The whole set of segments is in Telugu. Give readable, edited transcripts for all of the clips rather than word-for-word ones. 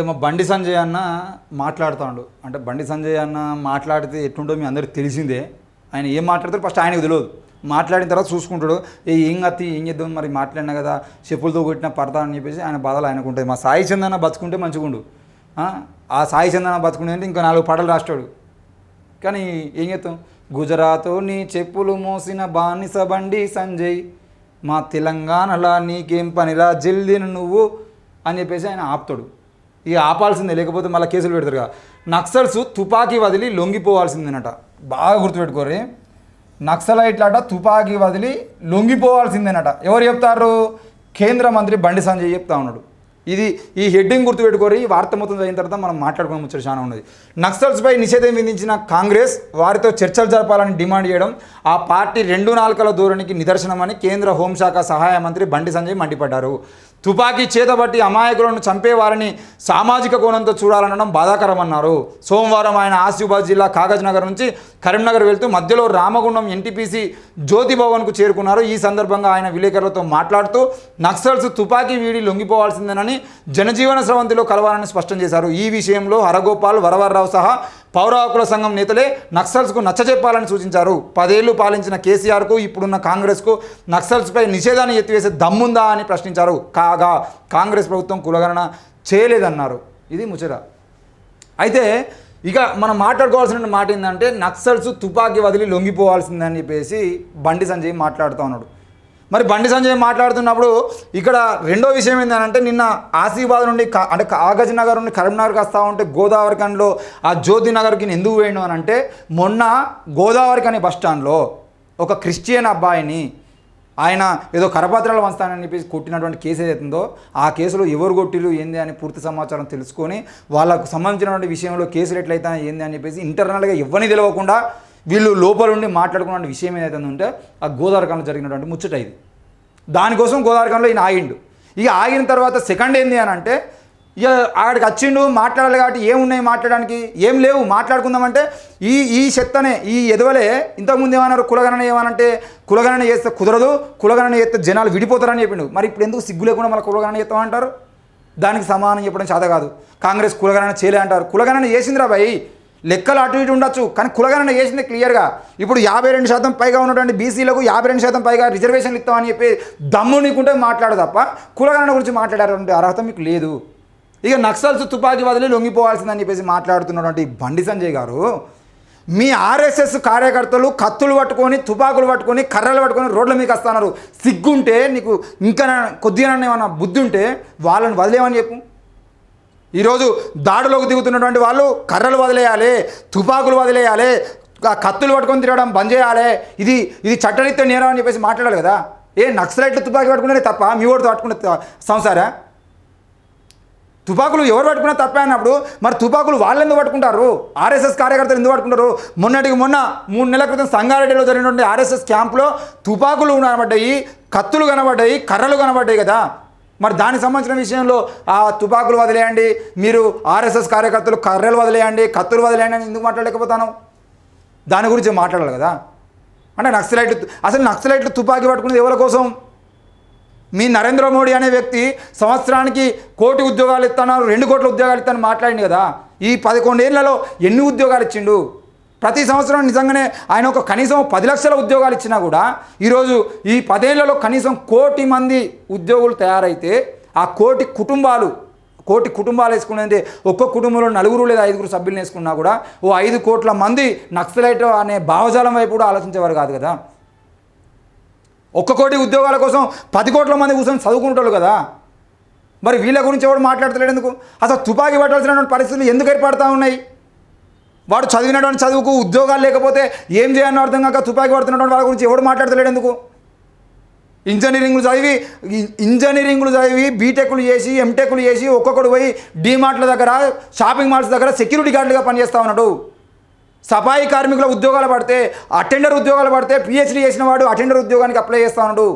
మా బండి సంజయ్ అన్న మాట్లాడుతాడు. అంటే బండి సంజయ్ అన్న మాట్లాడితే ఎట్లుంటో మీ అందరికి తెలిసిందే. ఆయన ఏం మాట్లాడతారు ఫస్ట్ ఆయనకు తెలియదు. మాట్లాడిన తర్వాత చూసుకుంటాడు, ఏం కత్తి ఏం చేద్దాం మరి మాట్లాడినా కదా చెప్పులతో కొట్టిన పడతా అని చెప్పేసి ఆయన బాధలు ఆయనకు ఉంటాయి. మా సాయి చందన బతుకుంటే మంచిగుండు. ఆ సాయి చందన బతుకుంటే అంటే ఇంకా 4 పాటలు రాస్తాడు. కానీ ఏం చేస్తాం, గుజరాత్ నీ చెప్పులు మోసిన బానిస బండి సంజయ్, మా తెలంగాణలో నీకేం పనిరా జల్దిన నువ్వు అని చెప్పేసి ఆయన ఆపుతాడు. ఇక ఆపాల్సిందే, లేకపోతే మళ్ళీ కేసులు పెడతారు కదా. నక్సల్స్ తుపాకీ వదిలి లొంగిపోవాల్సిందేనట. బాగా గుర్తుపెట్టుకోరు, నక్సలైట్లట తుపాకీ వదిలి లొంగిపోవాల్సిందేనట. ఎవరు చెప్తారు? కేంద్ర మంత్రి బండి సంజయ్ చెప్తా ఉన్నాడు. ఈ హెడ్డింగ్ గుర్తుపెట్టుకోరు. ఈ వార్త మొత్తం అయిన తర్వాత మనం మాట్లాడుకునే ముచ్చట చాలా ఉన్నది. నక్సల్స్పై నిషేధం విధించిన కాంగ్రెస్ వారితో చర్చలు జరపాలని డిమాండ్ చేయడం ఆ పార్టీ 2 నాలుకల ధోరణికి నిదర్శనమని కేంద్ర హోంశాఖ సహాయ మంత్రి బండి సంజయ్ మండిపడ్డారు. తుపాకీ చేతబట్టి అమాయకులను చంపేవారిని సామాజిక కోణంతో చూడాలనడం బాధాకరమన్నారు. సోమవారం ఆయన ఆసిఫాబాద్ జిల్లా కాగజ్ నగర్ నుంచి కరీంనగర్ వెళ్తూ మధ్యలో రామగుండం ఎన్టీపీసీ జ్యోతి భవన్కు చేరుకున్నారు. ఈ సందర్భంగా ఆయన విలేకరులతో మాట్లాడుతూ నక్సల్స్ తుపాకీ వీడి లొంగిపోవాల్సిందేనని జనజీవన స్రవంతిలో కలవాలని స్పష్టం చేశారు. ఈ విషయంలో హరగోపాల్, వరవర్రావు సహా పౌర హక్కుల సంఘం నేతలే నక్సల్స్కు నచ్చజెప్పాలని సూచించారు. 10 ఏళ్లు పాలించిన కేసీఆర్కు ఇప్పుడున్న కాంగ్రెస్కు నక్సల్స్పై నిషేధాన్ని ఎత్తివేసే దమ్ముందా అని ప్రశ్నించారు. కాగా కాంగ్రెస్ ప్రభుత్వం కులగణన చేయలేదన్నారు. ఇది ముచ్చట. అయితే ఇక మనం మాట్లాడుకోవాల్సిన మాట ఏంటంటే నక్సల్స్ తుపాకీ వదిలి లొంగిపోవాల్సిందని చెప్పేసి బండి సంజయ్ మాట్లాడుతూ ఉన్నాడు. మరి బండి సంజయ్ మాట్లాడుతున్నప్పుడు ఇక్కడ రెండో విషయం ఏంటంటే నిన్న ఆసిఫాబాద్ నుండి అంటే కాగజ్ నగర్ నుండి కరీంనగర్కి వస్తూ ఉంటే గోదావరి కనిలో ఆ జ్యోతి నగర్కి ఎందుకు వేయను అని అంటే మొన్న గోదావరి కని బస్టాండ్లో ఒక క్రిస్టియన్ అబ్బాయిని ఆయన ఏదో కరపత్రాలు వంచుతానని చెప్పేసి కొట్టినటువంటి కేసు ఏదైతుందో ఆ కేసులో ఎవరు కొట్టిరు ఏంది అని పూర్తి సమాచారం తెలుసుకొని వాళ్ళకు సంబంధించినటువంటి విషయంలో కేసులు ఎట్లయితే ఏంది అని చెప్పేసి ఇంటర్నల్గా ఎవరిని తెలియకుండా వీళ్ళు లోపల ఉండి మాట్లాడుకున్న విషయం ఏదైతే ఉంటే ఆ గోదావరికంలో జరిగినటువంటి ముచ్చట ఇది. దానికోసం గోదావరికంలో ఈయన ఆగిండు. ఇక ఆగిన తర్వాత సెకండ్ ఏంది అని అంటే ఇక ఆడికి వచ్చిండు మాట్లాడాలి కాబట్టి ఏమున్నాయి మాట్లాడడానికి, ఏం లేవు. మాట్లాడుకుందామంటే ఈ చెత్తనే ఈ ఎదవలే ఇంతకుముందు ఏమన్నారు, కులగణన ఏమనంటే కులగణన చేస్తే కుదరదు, కులగణన చేస్తే జనాలు విడిపోతారని చెప్పిండు. మరి ఇప్పుడు ఎందుకు సిగ్గు లేకుండా మళ్ళీ కులగణన చేస్తామంటారు? దానికి సమానం చెప్పడం చేత కాదు. కాంగ్రెస్ కులగణన చేయలే అంటారు. కులగణన చేసిందిరా భయ్, లెక్కలు అటు ఇటు ఉండొచ్చు కానీ కులగణన చేసింది క్లియర్గా. ఇప్పుడు 52% పైగా ఉన్నటువంటి బీసీలకు 52% పైగా రిజర్వేషన్లు ఇస్తామని చెప్పి దమ్ము నీకుంటే మాట్లాడు తప్ప కులగణన గురించి మాట్లాడారంటే అర్హత మీకు లేదు. ఇక నక్సల్స్ తుపాకీ వదిలి లొంగిపోవాల్సిందని చెప్పేసి మాట్లాడుతున్నటువంటి బండి సంజయ్ గారు, మీ ఆర్ఎస్ఎస్ కార్యకర్తలు కత్తులు పట్టుకొని తుపాకులు పట్టుకొని కర్రలు పట్టుకొని రోడ్ల మీకు వస్తున్నారు. సిగ్గుంటే నీకు ఇంకా కొద్దిగా ఏమన్నా బుద్ధి ఉంటే వాళ్ళని వదిలేమని చెప్పు. ఈరోజు దాడులోకి దిగుతున్నటువంటి వాళ్ళు కర్రలు వదిలేయాలి, తుపాకులు వదిలేయాలి, కత్తులు పట్టుకొని తిరగడం బంద్ చేయాలి, ఇది చట్టరీత్యా నేరం అని చెప్పేసి మాట్లాడాలి కదా. నక్సలైట్లు తుపాకీ పట్టుకునే తప్ప మీ ఓడితో పట్టుకునే సంసారా? తుపాకులు ఎవరు పట్టుకున్నా తప్పే అన్నప్పుడు మరి తుపాకులు వాళ్ళు ఎందుకు పట్టుకుంటారు? ఆర్ఎస్ఎస్ కార్యకర్తలు ఎందుకు పట్టుకుంటారు? మొన్న 3 నెలల క్రితం సంగారెడ్డిలో జరిగినటువంటి ఆర్ఎస్ఎస్ క్యాంపులో తుపాకులు కనబడ్డాయి, కత్తులు కనబడ్డాయి, కర్రలు కనబడ్డాయి కదా. మరి దానికి సంబంధించిన విషయంలో ఆ తుపాకులు వదిలేయండి, మీరు ఆర్ఎస్ఎస్ కార్యకర్తలు కర్రలు వదిలేయండి, కత్తులు వదిలేయండి అని ఎందుకు మాట్లాడలేకపోతాను? దాని గురించి మాట్లాడాలి కదా. అంటే నక్సలైట్లు తుపాకీ పట్టుకునేది ఎవరి కోసం? మీ నరేంద్ర మోడీ అనే వ్యక్తి సంవత్సరానికి 1 కోటి ఉద్యోగాలు ఇస్తున్నారు, 2 కోట్ల ఉద్యోగాలు ఇస్తానని మాట్లాడింది కదా. ఈ 11 ఏళ్లలో ఎన్ని ఉద్యోగాలు ఇచ్చిండు? ప్రతి సంవత్సరం నిజంగానే ఆయన ఒక కనీసం 10 లక్షల ఉద్యోగాలు ఇచ్చినా కూడా ఈరోజు ఈ 10 ఏళ్లలో కనీసం 1 కోటి మంది ఉద్యోగులు తయారైతే ఆ 1 కోటి కుటుంబాలు వేసుకునేది ఒక్కొక్క కుటుంబంలో 4 లేదా 5 సభ్యులను వేసుకున్నా కూడా 5 కోట్ల మంది నక్సలైట్ అనే భావజాలం వైపు కూడా ఆలోచించేవారు కాదు కదా. 1 కోటి ఉద్యోగాల కోసం 10 కోట్ల మంది కూర్చొని చదువుకుంటారు కదా. మరి వీళ్ళ గురించి ఎవరు మాట్లాడతలేడు ఎందుకు? అసలు తుపాకీ పట్టాల్సినటువంటి పరిస్థితులు ఎందుకు ఏర్పడుతూ ఉన్నాయి? వాడు చదివినటువంటి చదువుకు ఉద్యోగాలు లేకపోతే ఏం చేయాలని అర్థం కాక తుపాకీ పడుతున్నటువంటి వాళ్ళ గురించి ఎవడు మాట్లాడతలేడు ఎందుకు? ఇంజనీరింగ్లు చదివి బీటెక్లు చేసి ఎంటెక్లు చేసి ఒక్కొక్కడు పోయి డీమార్ట్ల దగ్గర షాపింగ్ మాల్స్ దగ్గర సెక్యూరిటీ గార్డులుగా పనిచేస్తూ ఉన్నాడు. సఫాయి కార్మికుల ఉద్యోగాలు పడితే అటెండర్ ఉద్యోగాలు పడితే పిహెచ్డీ చేసిన వాడు అటెండర్ ఉద్యోగానికి అప్లై చేస్తూ ఉన్నాడు.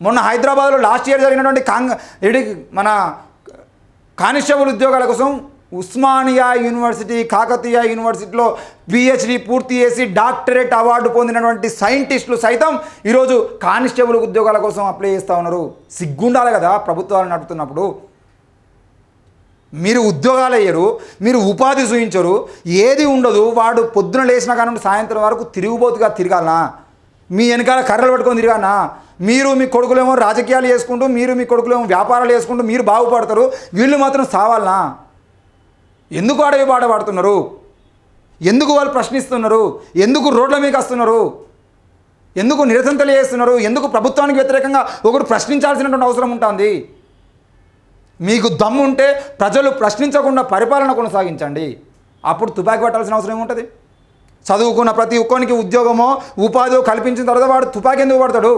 మొన్న హైదరాబాద్లో లాస్ట్ ఇయర్ జరిగినటువంటి మన కానిస్టేబుల్ ఉద్యోగాల కోసం ఉస్మానియా యూనివర్సిటీ, కాకతీయ యూనివర్సిటీలో పిహెచ్డీ పూర్తి చేసి డాక్టరేట్ అవార్డు పొందినటువంటి సైంటిస్టులు సైతం ఈరోజు కానిస్టేబుల్ ఉద్యోగాల కోసం అప్లై చేస్తూ ఉన్నారు. సిగ్గుండాలి కదా ప్రభుత్వాలు నడుపుతున్నప్పుడు. మీరు ఉద్యోగాలు అయ్యారు, మీరు ఉపాధి చూపించరు, ఏది ఉండదు. వాడు పొద్దున లేచిన కానీ సాయంత్రం వరకు తిరిగిపోతుగా తిరగాలనా? మీ వెనకాల కర్రలు పట్టుకొని తిరగాలనా? మీరు మీ కొడుకులేమో రాజకీయాలు చేసుకుంటూ, మీరు మీ కొడుకులేమో వ్యాపారాలు చేసుకుంటూ మీరు బాగుపడతారు, వీళ్ళు మాత్రం సావాలనా? ఎందుకు అడవి బాట పడుతున్నారు? ఎందుకు వాళ్ళు ప్రశ్నిస్తున్నారు? ఎందుకు రోడ్ల మీకు వస్తున్నారు? ఎందుకు నిరసన తెలియజేస్తున్నారు? ఎందుకు ప్రభుత్వానికి వ్యతిరేకంగా ఒకరు ప్రశ్నించాల్సినటువంటి అవసరం ఉంటుంది? మీకు దమ్ము ఉంటే ప్రజలు ప్రశ్నించకుండా పరిపాలన కొనసాగించండి. అప్పుడు తుపాకీ పట్టాల్సిన అవసరం ఏముంటుంది? చదువుకున్న ప్రతి ఒక్కరికి ఉద్యోగమో ఉపాధి కల్పించిన తర్వాత వాడు తుపాకీ ఎందుకు పడతాడు?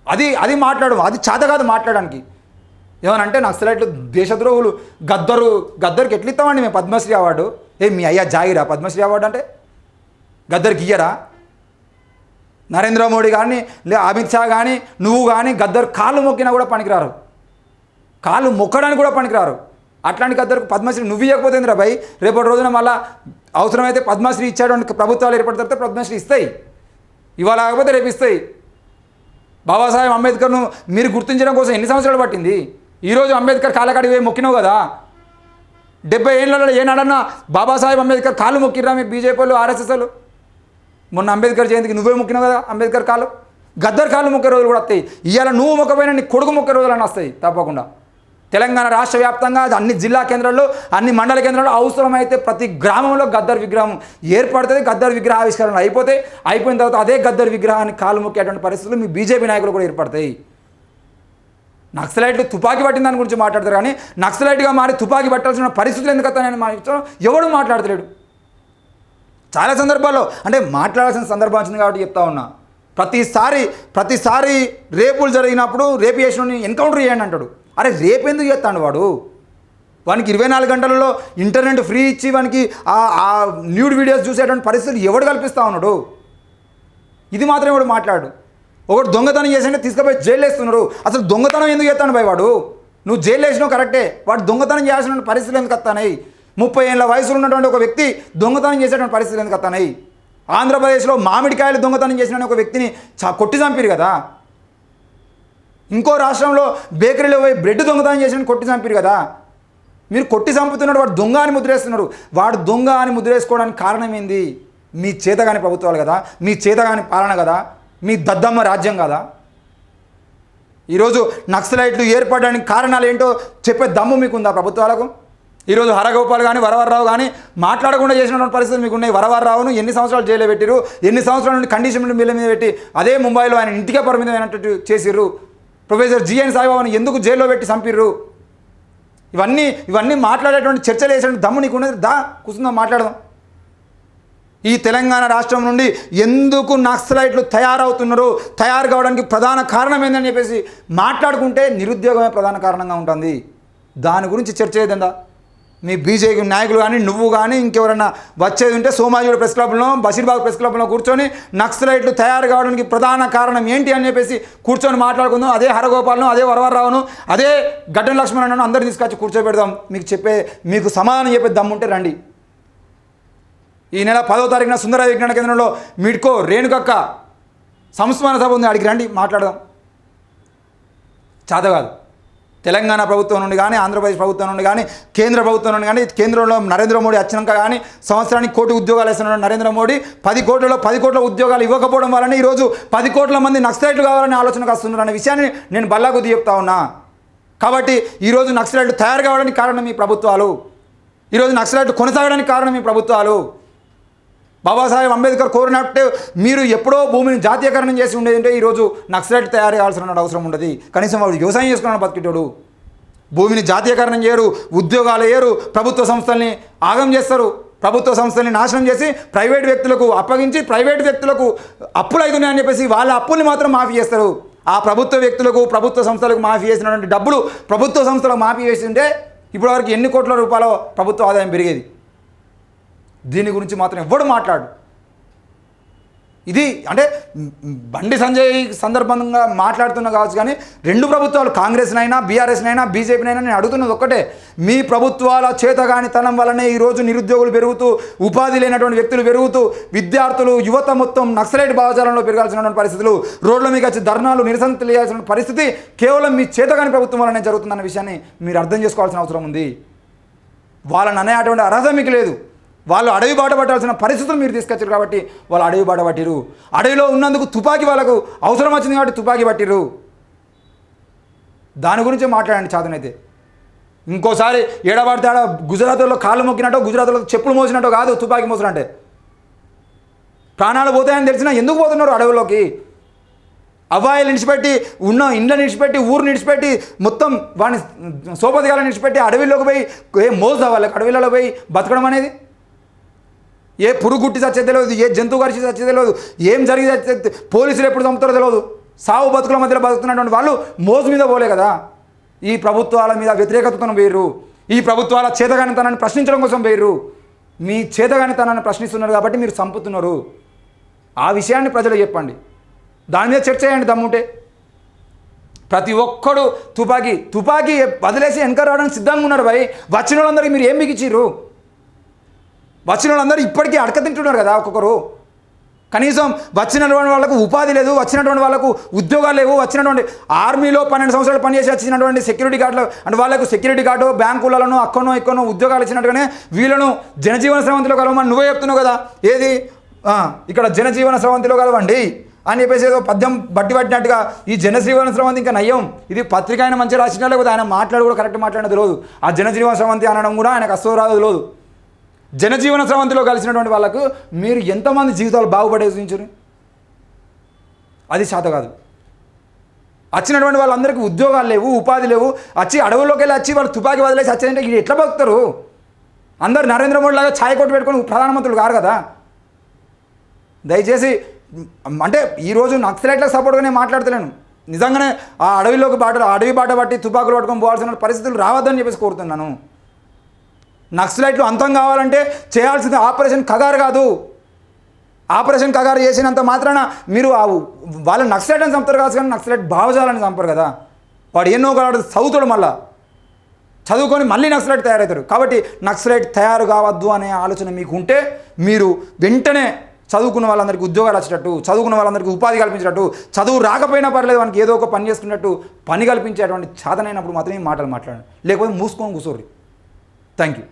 అది మాట్లాడు, అది చేత కాదు మాట్లాడడానికి. ఏమనంటే నక్సలైట్లు దేశద్రోహులు, గద్దర్కి ఎట్లా ఇస్తామండి మేము పద్మశ్రీ అవార్డు? మీ అయ్యా జాగిరా పద్మశ్రీ అవార్డు అంటే? గద్దర్కి ఇయ్యరా? నరేంద్ర మోడీ కానీ అమిత్ షా కానీ నువ్వు కానీ గద్దర్ కాళ్ళు మొక్కినా కూడా పనికిరారు, కాళ్ళు మొక్కడానికి కూడా పనికిరారు. అట్లాంటి గద్దర్కు పద్మశ్రీ నువ్వు ఇవ్వకపోతే ఏందిరా భయ్? రేపటి రోజున మళ్ళీ అవసరమైతే పద్మశ్రీ ఇచ్చేటువంటి ప్రభుత్వాలు ఏర్పడిన తర్వాత పద్మశ్రీ ఇస్తాయి. ఇవాళ కాకపోతే రేపు ఇస్తాయి. బాబాసాహెబ్ అంబేద్కర్ను మీరు గుర్తించడం కోసం ఎన్ని సంవత్సరాలు పట్టింది? ఈరోజు అంబేద్కర్ కాళ్ళకాడికి పోయి మొక్కినావు కదా. 70 ఏళ్ళలో ఏనాడన్నా బాబాసాహెబ్ అంబేద్కర్ కాళ్ళు మొక్కిర్రా మీరు బీజేపీ వాళ్ళు, ఆర్ఎస్ఎస్ వాళ్ళు? మొన్న అంబేద్కర్ జయంతికి నువ్వే మొక్కినావు కదా అంబేద్కర్ కాళ్ళు. గద్దర్ కాళ్ళు మొక్కే రోజులు కూడా వస్తాయి. ఇవాళ నువ్వు మొక్కపోయినా నీ కొడుకు మొక్కే రోజులని వస్తాయి తప్పకుండా. తెలంగాణ రాష్ట్ర వ్యాప్తంగా అన్ని జిల్లా కేంద్రాల్లో, అన్ని మండల కేంద్రాల్లో అవసరమైతే ప్రతి గ్రామంలో గద్దర్ విగ్రహం ఏర్పడుతుంది. గద్దర్ విగ్రహ ఆవిష్కరణ అయిపోయిన తర్వాత అదే గద్దర్ విగ్రహాన్ని కాలు మొక్కేటువంటి పరిస్థితులు మీ బీజేపీ నాయకులు కూడా ఏర్పడతాయి. నక్సలైట్లు తుపాకీ పట్టిన దాని గురించి మాట్లాడతారు కానీ నక్సలైట్గా మారి తుపాకీ పట్టాల్సిన పరిస్థితులు ఎందుకు వస్తాయని మా ఇష్టం ఎవడు మాట్లాడతలేడు. చాలా సందర్భాల్లో అంటే మాట్లాడాల్సిన సందర్భం వచ్చింది కాబట్టి చెప్తా ఉన్నా. ప్రతిసారి రేపులు జరిగినప్పుడు రేపు చేసిన ఎన్కౌంటర్ చేయండి అంటాడు. అరే రేపు ఎందుకు చేస్తాడు వానికి 24 గంటలలో ఇంటర్నెట్ ఫ్రీ ఇచ్చి వానికి ఆ న్యూడ్ వీడియోస్ చూసేటువంటి పరిస్థితులు ఎవడు కల్పిస్తూ ఉన్నాడు? ఇది మాత్రం ఎవడు మాట్లాడు. ఒకటి దొంగతనం చేసింటే తీసుకుపోయి జైలు వేస్తున్నారు. అసలు దొంగతనం ఎందుకు చేస్తాను భయ్? వాడు నువ్వు జైలు వేసినావు కరెక్టే, వాడు దొంగతనం చేయాల్సిన పరిస్థితులు ఎందుకు వస్తాయి? 30 ఏళ్ళ వయసులో ఉన్నటువంటి ఒక వ్యక్తి దొంగతనం చేసేటువంటి పరిస్థితులు ఎందుకు వస్తాయి? ఆంధ్రప్రదేశ్లో మామిడికాయలు దొంగతనం చేసిన ఒక వ్యక్తిని కొట్టి చంపిరు కదా. ఇంకో రాష్ట్రంలో బేకరీలో పోయి బ్రెడ్ దొంగతనం చేసిన కొట్టి చంపిరు కదా. మీరు కొట్టి చంపుతున్నాడు, వాడు దొంగ అని ముద్రేస్తున్నారు. వాడు దొంగ అని ముద్రేసుకోవడానికి కారణం ఏంది? మీ చేతగాని ప్రభుత్వాలు కదా, మీ చేతగాని పాలన కదా, మీ దద్దమ్మ రాజ్యం కదా. ఈరోజు నక్సలైట్లు ఏర్పడడానికి కారణాలు ఏంటో చెప్పే దమ్ము మీకుందా ప్రభుత్వాలకు? ఈరోజు హరగోపాల్ కానీ వరవర్రావు కానీ మాట్లాడకుండా చేసినటువంటి పరిస్థితులు మీకున్నాయి. వరవర్రావును ఎన్ని సంవత్సరాలు జైల్లో పెట్టిరు, ఎన్ని సంవత్సరాల నుండి కండిషన్ బిల్ల మీద పెట్టి అదే ముంబైలో ఆయన ఇంటికే పరిమితమైనట్టు చేసిర్రు. ప్రొఫెసర్ జిఎన్ సాయిబాబాను ఎందుకు జైల్లో పెట్టి చంపిర్రు? ఇవన్నీ మాట్లాడేటువంటి చర్చలు వేసేటువంటి దమ్ము నీకు ఉన్నది. కూర్చుందాం మాట్లాడదాం. ఈ తెలంగాణ రాష్ట్రం నుండి ఎందుకు నక్సలైట్లు తయారు కావడానికి ప్రధాన కారణం ఏందని చెప్పేసి మాట్లాడుకుంటే నిరుద్యోగమే ప్రధాన కారణంగా ఉంటుంది. దాని గురించి చర్చ ఏదందా? మీ బీజేపీ నాయకులు కానీ నువ్వు కానీ ఇంకెవరన్నా వచ్చేది ఉంటే సోమాజిగూడ ప్రెస్ క్లబ్లో, బషీర్బాగ్ ప్రెస్ క్లబ్లో కూర్చొని నక్సలైట్లు తయారు కావడానికి ప్రధాన కారణం ఏంటి అని చెప్పేసి కూర్చొని మాట్లాడుకుందాం. అదే హరగోపాల్ను, అదే వరవర్రావును, అదే గడ్డం లక్ష్మణను అందరిని తీసుకొచ్చి కూర్చోబెడదాం. మీకు సమాధానం చెప్పే దమ్ముంటే రండి. ఈ నెల 10వ తారీఖున సుందర విజ్ఞాన కేంద్రంలో మిడ్కో రేణుకక్క సంస్మరణ సభ ఉంది, అడిగి రండి మాట్లాడదాం. చేత కాదు. తెలంగాణ ప్రభుత్వం నుండి కానీ, ఆంధ్రప్రదేశ్ ప్రభుత్వం నుండి కానీ, కేంద్ర ప్రభుత్వం నుండి కానీ, కేంద్రంలో నరేంద్ర మోడీ వచ్చినాక కానీ సంవత్సరానికి 1 కోటి ఉద్యోగాలు ఇస్తున్న నరేంద్ర మోడీ 10 కోట్ల ఉద్యోగాలు ఇవ్వకపోవడం వలన ఈరోజు 10 కోట్ల మంది నక్సలైట్లు కావాలని ఆలోచనకు వస్తున్నారు అనే విషయాన్ని నేను బల్లాగుద్ది చెప్తా ఉన్నా. కాబట్టి ఈరోజు నక్సలైట్లు తయారు కావడానికి కారణం మీ ప్రభుత్వాలు. ఈరోజు నక్సలైట్లు కొనసాగడానికి కారణం మీ ప్రభుత్వాలు. బాబాసాహెబ్ అంబేద్కర్ కోరినట్టు మీరు ఎప్పుడో భూమిని జాతీయకరణం చేసి ఉండేదంటే ఈరోజు నక్సలైట్ తయారు కావాల్సిన అవసరం ఉండదు. కనీసం వాడు వ్యవసాయం చేసుకున్నాడు బతికేటోడు. భూమిని జాతీయకరణం చేయరు, ఉద్యోగాలు వేయరు, ప్రభుత్వ సంస్థల్ని ఆగం చేస్తారు. ప్రభుత్వ సంస్థల్ని నాశనం చేసి ప్రైవేట్ వ్యక్తులకు అప్పగించి ప్రైవేట్ వ్యక్తులకు అప్పులు అవుతున్నాయని చెప్పేసి వాళ్ళ అప్పుల్ని మాత్రం మాఫీ చేస్తారు. ఆ ప్రభుత్వ వ్యక్తులకు, ప్రభుత్వ సంస్థలకు మాఫీ చేసినటువంటి డబ్బులు ప్రభుత్వ సంస్థలకు మాఫీ చేస్తుంటే ఇప్పటివరకు ఎన్ని కోట్ల రూపాయల ప్రభుత్వ ఆదాయం పెరిగేది. దీని గురించి మాత్రం ఎవడు మాట్లాడు. ఇది అంటే బండి సంజయ్ సందర్భంగా మాట్లాడుతున్నా కావచ్చు, కానీ రెండు ప్రభుత్వాలు కాంగ్రెస్నైనా బీఆర్ఎస్నైనా బీజేపీనైనా నేను అడుగుతున్నది ఒక్కటే, మీ ప్రభుత్వాల చేతగానితనం వల్లనే ఈరోజు నిరుద్యోగులు పెరుగుతూ, ఉపాధి లేనటువంటి వ్యక్తులు పెరుగుతూ, విద్యార్థులు యువత మొత్తం నక్సలైట్ భావజాలంలో పెరగాల్సినటువంటి పరిస్థితులు, రోడ్ల మీద వచ్చి ధర్నాలు నిరసన తెలియాల్సిన పరిస్థితి కేవలం మీ చేతగాని ప్రభుత్వం వల్లనే జరుగుతుందన్న విషయాన్ని మీరు అర్థం చేసుకోవాల్సిన అవసరం ఉంది. వాళ్ళని అనేటువంటి అర్హత మీకు లేదు. వాళ్ళు అడవి బాట పట్టాల్సిన పరిస్థితులు మీరు తీసుకొచ్చారు కాబట్టి వాళ్ళు అడవి బాట పట్టిరు. అడవిలో ఉన్నందుకు తుపాకీ వాళ్ళకు అవసరం వచ్చింది కాబట్టి తుపాకీ పట్టిరు. దాని గురించి మాట్లాడండి చాతనైతే. ఇంకోసారి ఏడబడితే ఆడ గుజరాత్లో కాళ్ళు మొక్కినట్టు, గుజరాత్లో చెప్పులు మోసినట్టు కాదు తుపాకీ మోసినట్టే. ప్రాణాలు పోతాయని తెలిసినా ఎందుకు పోతున్నారు అడవిలోకి? అబ్బాయిలు నిడిచిపెట్టి, ఉన్న ఇండ్లను నిడిచిపెట్టి, ఊరు నిడిచిపెట్టి, మొత్తం వాడిని సోపదిగాలను నిడిచిపెట్టి అడవిలోకి పోయి ఏ మోజు వాళ్ళకి అడవిలో పోయి బతకడం అనేది? ఏ పురుగు గుట్టి చచ్చేది తెలియదు, ఏ జంతువు గడిచి చచ్చేది తెలియదు, ఏం జరిగి చచ్చేది, పోలీసులు ఎప్పుడు చంపుతారో తెలియదు. సావు బతుకుల మధ్యలో బతుకుతున్నటువంటి వాళ్ళు మోజు మీద పోలే కదా. ఈ ప్రభుత్వాల మీద వ్యతిరేకతను వేయరు, ఈ ప్రభుత్వాల చేతగానితనాన్ని ప్రశ్నించడం కోసం వేయరు. మీ చేతగానితనాన్ని ప్రశ్నిస్తున్నారు కాబట్టి మీరు చంపుతున్నారు. ఆ విషయాన్ని ప్రజలు చెప్పండి, దాని మీద చర్చ చేయండి దమ్ముంటే. ప్రతి ఒక్కడు తుపాకీ వదిలేసి వెనక రావడానికి సిద్ధంగా ఉన్నారు భయ్. వచ్చిన వాళ్ళందరికీ మీరు ఏం మిగిచిర్రు? వచ్చిన వాళ్ళందరూ ఇప్పటికీ అడక తింటున్నారు కదా ఒక్కొక్కరు. కనీసం వచ్చినటువంటి వాళ్ళకు ఉపాధి లేదు, వచ్చినటువంటి వాళ్ళకు ఉద్యోగాలు లేవు. వచ్చినటువంటి ఆర్మీలో 12 సంవత్సరాలు పనిచేసి వచ్చినటువంటి సెక్యూరిటీ గార్డులు అంటే వాళ్ళకు సెక్యూరిటీ గార్డు బ్యాంకులలో అక్కడనో ఇక్కడనో ఉద్యోగాలు ఇచ్చినట్టుగానే వీళ్ళను జనజీవన స్రవంతిలో కలవమని నువ్వే చెప్తున్నావు కదా. ఏది ఇక్కడ జనజీవన స్రవంతిలో కలవండి అని చెప్పేసి ఏదో పద్యం బట్టి పట్టినట్టుగా ఈ జనజీవన స్రవంతి ఇంకా నయ్యం. ఇది పత్రిక ఆయన మంచిగా రాసినా లేకపోతే ఆయన కూడా కరెక్ట్ మాట్లాడినది తెలియదు. ఆ జనజీవన స్రవంతి అనడం కూడా ఆయనకు అస్సలు రాదు తెలియదు. జనజీవన స్రవంతిలో కలిసినటువంటి వాళ్ళకు మీరు ఎంతమంది జీవితాలు బాగుపడే చూపించారు? అది శాత కాదు. వచ్చినటువంటి వాళ్ళందరికీ ఉద్యోగాలు లేవు, ఉపాధి లేవు. వచ్చి అడవుల్లోకి వెళ్ళి వచ్చి వాళ్ళు తుపాకీ వదిలేసి వచ్చారంటే ఇది ఎట్లా బతుకుతారు? అందరు నరేంద్ర మోడీ లాగా ఛాయ్ కొట్టు పెట్టుకొని ప్రధానమంత్రులు కారు కదా. దయచేసి అంటే ఈరోజు నక్సలైట్లకు సపోర్ట్గా నేను మాట్లాడతలేను. నిజంగానే ఆ అడవి బాట పట్టి తుపాకులు పట్టుకొని పోవాల్సిన పరిస్థితులు రావద్దని చెప్పేసి కోరుతున్నాను. నక్సలైట్లు అంతం కావాలంటే చేయాల్సింది ఆపరేషన్ కగారు కాదు. ఆపరేషన్ కగారు చేసినంత మాత్రాన మీరు వాళ్ళ నక్సలైట్ని చంపుతారు కాదు, కానీ నక్సలైట్ భావజాలని చంపరు కదా. వాడు ఎన్నో కాదు చదువుతాడు, మళ్ళీ చదువుకొని మళ్ళీ నక్సలైట్ తయారవుతారు. కాబట్టి నక్సలైట్ తయారు కావద్దు అనే ఆలోచన మీకు ఉంటే మీరు వెంటనే చదువుకున్న వాళ్ళందరికీ ఉద్యోగాలు వచ్చేటట్టు, చదువుకున్న వాళ్ళందరికీ ఉపాధి కల్పించేటట్టు, చదువు రాకపోయినా పర్లేదు మనకి ఏదో ఒక పని చేసుకున్నట్టు పని కల్పించేటువంటి చాతనైనప్పుడు మాత్రమే మాటలు మాట్లాడండి, లేకపోతే మూసుకొని కూర్చోర్రి. Thank you.